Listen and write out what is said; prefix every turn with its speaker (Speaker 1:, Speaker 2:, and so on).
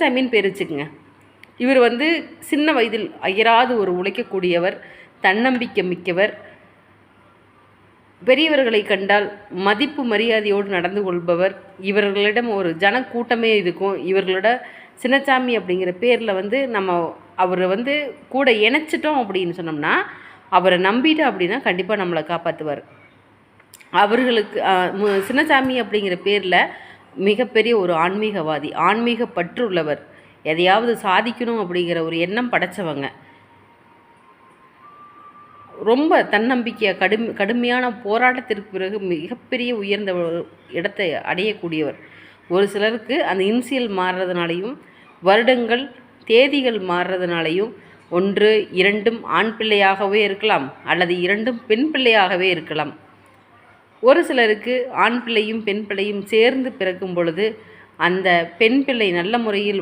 Speaker 1: சாமின்னு பேர் வச்சுக்கோங்க. இவர் சின்ன வயதில் அயராது ஒரு உழைக்கக்கூடியவர், தன்னம்பிக்கை மிக்கவர், பெரியவர்களை கண்டால் மதிப்பு மரியாதையோடு நடந்து கொள்பவர். இவர்களிடம் ஒரு ஜனக்கூட்டமே இருக்கும். இவர்களோட சின்னசாமி அப்படிங்கிற பேரில் நம்ம அவரை கூட இணைச்சிட்டோம் அப்படின்னு சொன்னோம்னா, அவரை நம்பிட்டு அப்படின்னா கண்டிப்பாக நம்மளை காப்பாற்றுவார். அவர்களுக்கு சின்னசாமி அப்படிங்கிற பேரில் மிகப்பெரிய ஒரு ஆன்மீகவாதி, ஆன்மீக பற்றுள்ளவர், எதையாவது சாதிக்கணும் அப்படிங்கிற ஒரு எண்ணம் படைத்தவங்க, ரொம்ப தன்னம்பிக்கையாக கடுமையான போராட்டத்திற்கு பிறகு மிகப்பெரிய உயர்ந்த இடத்தை அடையக்கூடியவர். ஒரு சிலருக்கு அந்த இன்சியல் மாறுறதுனாலையும் வருடங்கள் தேதிகள் மாறுறதுனாலையும் 1 2 ஆண் பிள்ளையாகவே இருக்கலாம், அல்லது 2 பெண் பிள்ளையாகவே இருக்கலாம். ஒரு சிலருக்கு ஆண் பிள்ளையும் பெண் பிள்ளையும் சேர்ந்து பிறக்கும் பொழுது அந்த பெண் பிள்ளை நல்ல முறையில்